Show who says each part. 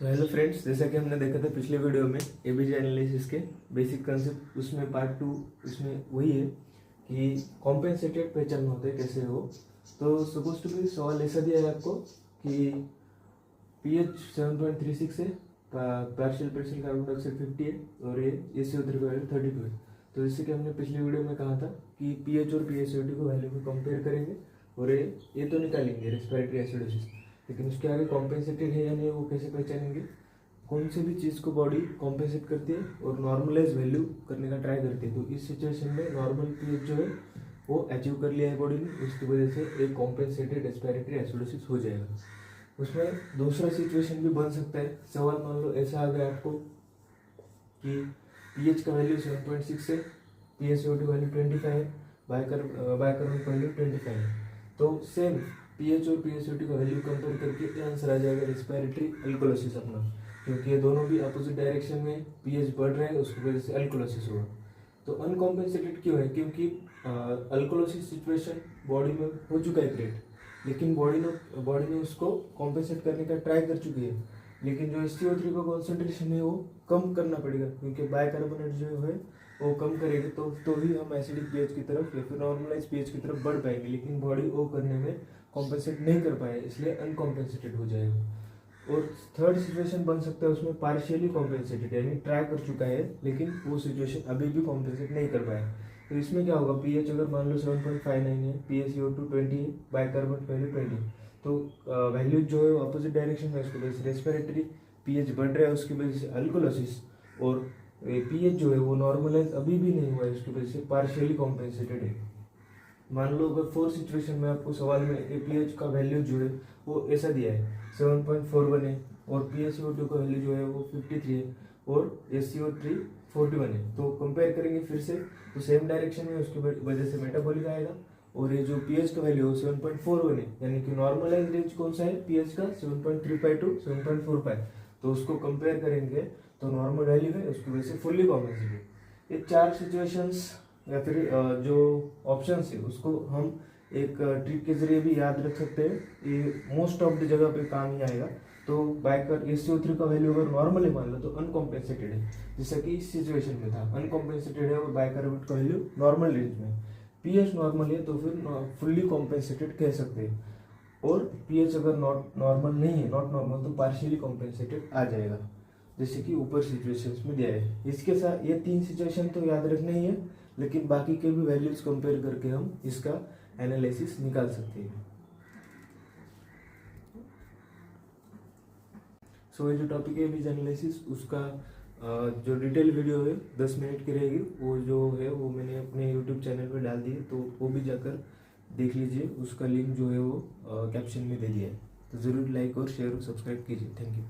Speaker 1: Hello friends, जैसा कि हमने देखा था पिछले वीडियो में एबीजे एनालिसिस के बेसिक कंसेप्ट, उसमें पार्ट 2 इसमें वही है कि कॉम्पेंसेटेड पहचानना होता है कैसे हो। तो सपोज टू बी सवाल ऐसा दिया है आपको कि पीएच 7.36 है, पार्शियल प्रेशर कार्बन डाइऑक्साइड 50 है और ये SiO3 का वैल्यू 32 है। तो जैसे कि हमने पिछले वीडियो में कहा था कि पीएच और PaCO2 को वैल्यू को कंपेयर करेंगे और ये तो निकालेंगे रेस्पिरेटरी एसिडोसिस, लेकिन उसके आगे कॉम्पेंसेटेड है या नहीं वो कैसे पहचानेंगे। कौन सी भी चीज़ को बॉडी कॉम्पेंसेट करती है और नॉर्मलाइज वैल्यू करने का ट्राई करती है। तो इस सिचुएशन में नॉर्मल पीएच जो है वो अचीव कर लिया है बॉडी ने, उसकी वजह से एक कॉम्पेंसेटेड रेस्पिरेटरी एसिडोसिस हो जाएगा। उसमें दूसरा सिचुएशन भी बन सकता है। सवाल मान लो ऐसा आ गया आपको कि पीएच का वैल्यू 7.6 है, PaCO2 वैल्यू 25 है, बाइकार्बोनेट का वैल्यू 25 है। तो सेम पीएच और PaCO2 का वैल्यू कंपेयर करके आंसर आ जाएगा रेस्पिरेटरी अल्कोलोसिस अपना, क्योंकि ये दोनों भी अपोजिट डायरेक्शन में पीएच बढ़ रहा है, उसकी वजह से अल्कोलोसिस होगा। तो अनकॉम्पेंसेटेड क्यों है? क्योंकि अल्कोलोसिस सिचुएशन बॉडी में हो चुका है क्रिएट, लेकिन बॉडी ने उसको कॉम्पेंसेट करने का ट्राई कर चुकी है, लेकिन जो SiO3 का कॉन्सेंट्रेशन है वो कम करना पड़ेगा, क्योंकि बाइकार्बोनेट जो है वो कम करेगी तो ही हम एसिडिक पीएच की तरफ या फिर नॉर्मलाइज पीएच की तरफ बढ़ पाएंगे, लेकिन बॉडी वो करने में कॉम्पेंसेट नहीं कर पाए, इसलिए अनकॉम्पेंसेटेड हो जाएगा। और थर्ड सिचुएशन बन सकता है उसमें पार्शियली कॉम्पेंसेटेड, यानी ट्राई कर चुका है लेकिन वो सिचुएशन अभी भी कॉम्पेंसेट नहीं कर पाया। तो इसमें क्या होगा, पीएच अगर मान लो 7.59 है, PaCO2 20 है, बाइकार्बोनेट वैल्यू 20, तो वैल्यू जो है अपोजिट डायरेक्शन में, उसकी वजह से रेस्पिरेटरी पीएच बढ़ रहा है, उसकी वजह से अल्कोलोसिस, और पीएच जो है वो नॉर्मलाइज अभी भी नहीं हुआ है, उसकी वजह से पार्शियली कॉम्पेंसेटेड है। मान लो अगर फोर्थ सिचुएशन में आपको सवाल में पीएच का वैल्यू जो है वो ऐसा दिया है 7.41 है और PaCO2 का वैल्यू जो है वो 53 है और SiO3 41 है। तो कंपेयर करेंगे फिर से, तो सेम डायरेक्शन में उसकी वजह से मेटाबॉलिक आएगा, और ये जो पीएच का वैल्यू है 7.41 है, यानी कि नॉर्मलाइज रेंज कौन सा है पीएच का 7.35 टू 7.45, तो उसको कंपेयर करेंगे तो नॉर्मल वैल्यू है, उसकी वजह से फुल्ली कॉम्पेंसेटेड। ये चार सिचुएशंस या फिर जो ऑप्शन है उसको हम एक ट्रिक के जरिए भी याद रख सकते हैं, ये मोस्ट ऑफ द जगह पे काम ही आएगा। तो बाइकर SiO3 का वैल्यू अगर नॉर्मल है मान लो तो अनकॉम्पेंसेटेड है, जैसा कि इस सिचुएशन में था, अनकॉम्पेंसेटेड है और बाइकार्बोनेट का वैल्यू नॉर्मल रेंज में। पीएच नॉर्मल है तो फिर फुल्ली कॉम्पेंसेटेड कह सकते हैं, और पीएच अगर नॉर्मल नहीं है, नॉट नॉर्मल, तो पार्शियली कॉम्पेंसेटेड आ जाएगा, जैसे कि ऊपर सिचुएशंस में दिया है। इसके साथ ये तीन सिचुएशन तो याद रखना ही है, लेकिन बाकी के भी वैल्यूज कंपेयर करके हम इसका एनालिसिस निकाल सकते हैं। सो ये जो टॉपिक है बीज एनालिसिस, उसका जो डिटेल वीडियो है 10 मिनट की रहेगी, वो जो है वो मैंने अपने यूट्यूब चैनल पे डाल दी है, तो वो भी जाकर देख लीजिए, उसका लिंक जो है वो कैप्शन में दे दिया है। तो ज़रूर लाइक और शेयर और सब्सक्राइब कीजिए। Thank you.